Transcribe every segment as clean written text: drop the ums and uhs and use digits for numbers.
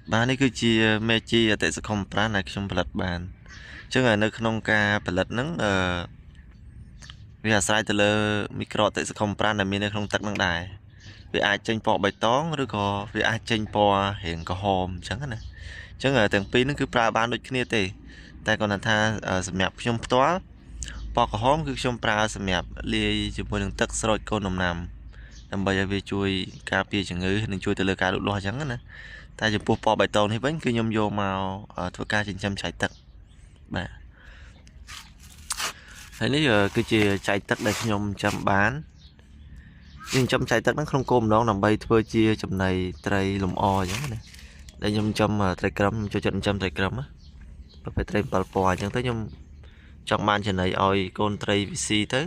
Bạn ấy cứ chia mê chi ở tại sẽ không pra này trongផលិតបានចឹងនៅក្នុងការផលិតហ្នឹងវាអាស្រ័យទៅលើមីក្រូអតិសកម្មប្រាណដែលមាននៅក្នុងទឹកហ្នឹងដែរវាអាចចេញពណ៌បៃតងឬក៏វាអាចចេញពណ៌រាងក្រហមអញ្ចឹងណាអញ្ចឹងទាំងពីរហ្នឹងគឺប្រើបានដូចគ្នាទេតែគាត់ថាសម្រាប់ខ្ញុំផ្ទាល់ពណ៌ក្រហមគឺខ្ញុំប្រើសម្រាប់លាយជាមួយនឹងទឹកស្រោចកូនដំណាំដើម្បីឲ្យវាជួយការពារជំងឺនិងជួយទៅលើការលូតលាស់អញ្ចឹងណាតែចំពោះពណ៌បៃតងនេះវិញគឺខ្ញុំយកមកធ្វើការចិញ្ចឹមចៃទឹកបាទហើយនេះគឺជាចៃទឹកដែលខ្ញុំចាំបានខ្ញុំចាំចៃទឹកហ្នឹងក្នុងគោលបំណងដើម្បីធ្វើជាចំណីត្រីលម្អអញ្ចឹងណាដែលខ្ញុំចាំត្រីក្រឹមចូលចិត្តចាំត្រីក្រឹមប្រភេទត្រី7ពណ៌អញ្ចឹងទៅខ្ញុំចង់បានចំណីឲ្យកូនត្រីវាស៊ីទៅ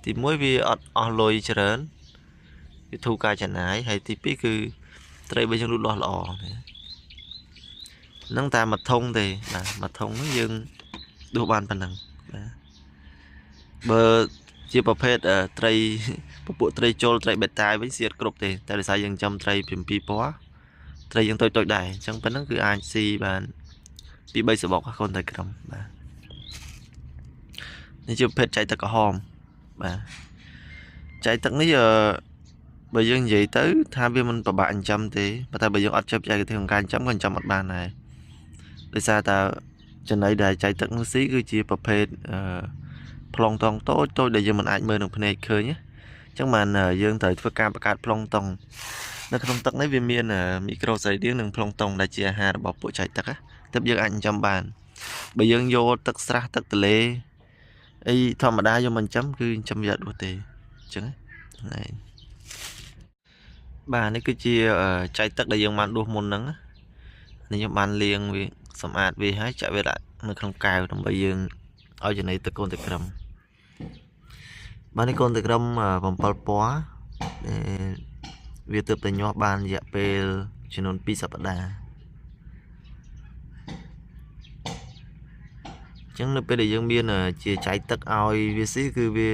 ទី1វាអត់អស់លុយច្រើនវាធូរការចំណាយហើយទី2គឺត្រីបើយើងលូតលាស់ល្អហ្នឹងតែមួយធុងទេបាទមួយធុងហ្នឹងយើងដួសបានប៉ុណ្ណឹងបាទបើជាប្រភេទត្រីពពួកត្រីចូលត្រីបេតាវិញសៀតគ្រប់ទេតែដោយសារយើងចាំត្រី7ពណ៌ត្រីយើងតូចដែរអញ្ចឹងប៉ុណ្ណឹងគឺអាចស៊ីបានពី3សបុកកូនត្រីក្រឹមបាទនេះជាប្រភេទចៃទឹកក្រហមបាទចៃទឹកនេះបើយើងនិយាយទៅថាវាមិនពិបាកចិញ្ចឹមទេប៉ុន្តែបើយើងអត់ចេះបច្ចេកទេសក្នុងការចិញ្ចឹមក៏ចិញ្ចឹមអត់បានដែរដោយសារតែចំណីដែលចៃទឹកនោះស៊ីគឺជាប្រភេទប្លង់តង់តូចដែលយើងមិនអាចមើលនឹងភ្នែកឃើញអញ្ចឹងបានយើងត្រូវធ្វើការបង្កើតប្លង់តង់នៅក្នុងទឹកនេះវាមានមីក្រូសរីរាង្គនិងប្លង់តង់ដែលជាអាហាររបស់ពួកចៃទឹកទើបយើងអាចចិញ្ចឹមបានបើយើងយកទឹកស្រះទឹកទន្លេអីធម្មតាយកមកចិញ្ចឹមគឺចិញ្ចឹមវាអត់ដូចទេអញ្ចឹងហ្នឹងបាទនេះគឺជាចៃទឹកដែលយើងបានដួសមុនហ្នឹងនេះខ្ញុំបានលាងវាសម្អាតវាហើយចាក់វាដាក់នៅក្នុងកែវដើម្បីយើងឲ្យចំណីទឹកកូនទឹកក្រឹមបាទនេះកូនទឹកក្រឹម7ពណ៌វាទើបតែញាស់បានរយៈពេលចំនួន2សប្តាហ៍អញ្ចឹងនៅពេលដែលយើងមានជាចៃទឹកឲ្យវាស៊ីគឺវា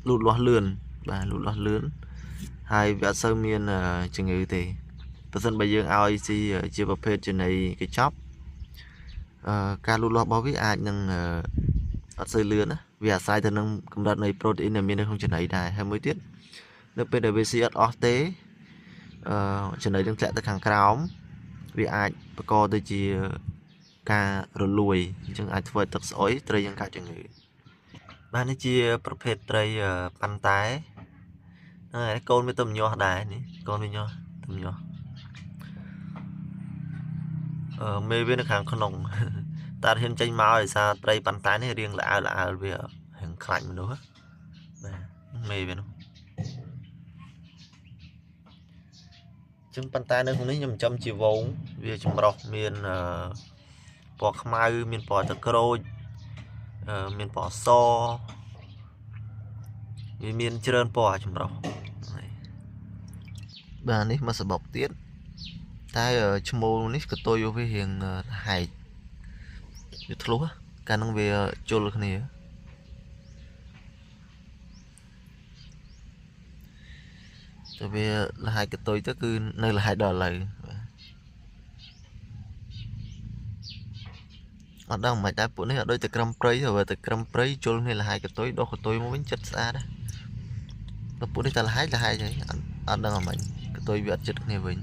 លូតលាស់លឿនបាទលូតលាស់លឿនហើយវាអត់សូវមានជំងឺទេបើសិនបើយើងឲ្យស៊ីជាប្រភេទចំណីកញ្ចប់ការលូតលាស់របស់វាអាចនឹងអត់សូវលឿនណាវាអាស្រ័យទៅនឹងកម្រិតនៃប្រូតេអ៊ីនដែលមាននៅក្នុងចំណីដែរហើយមួយទៀតនៅពេលដែលវាស៊ីអត់អស់ទេចំណីនឹងធ្លាក់ទៅខាងក្រោមវាអាចបង្កទៅជាការរលួយអញ្ចឹងអាចធ្វើឲ្យទឹកស្អុយត្រីយើងកើតជំងឺបាទនេះជាប្រភេទត្រីប៉ាន់តែហើយកូនវាទៅញាស់ដែរនេះកូនវាញាស់ទៅញាស់មេវានៅខាងក្នុងតាហ៊ានចេញមកដោយសារត្រីប៉ាន់តែនេះរៀងល្អើវារៀងខ្លាចមនុស្សបាទមេវានោះចឹងប៉ុន្តែនៅក្នុងនេះខ្ញុំចំជាវងវាចម្រុះមានពណ៌ខ្មៅមានពណ៌ទឹកក្រូចមានពណ៌សវាមានច្រើនពណ៌ចម្រុះបាទនេះមកសបុកទៀតតែឈ្មោលនេះកតុយវារៀងហែកវាធ្លុះកាលហ្នឹងវាជុលគ្នាតែវាលហើយកតុយទៅគឺនៅលហែកដល់ឥឡូវអត់ដឹងមិនដែរពួកនេះអត់ដូចតែក្រឹមព្រៃទេបើតែក្រឹមព្រៃជុលគ្នាលហើយកតុយដោះកតុយមកវិញចិត្តស្អាតដែរតែពួកនេះតែលហែកហើយអត់ដឹងអ្មិនកតុយវាអត់ចិត្តគ្នាវិញ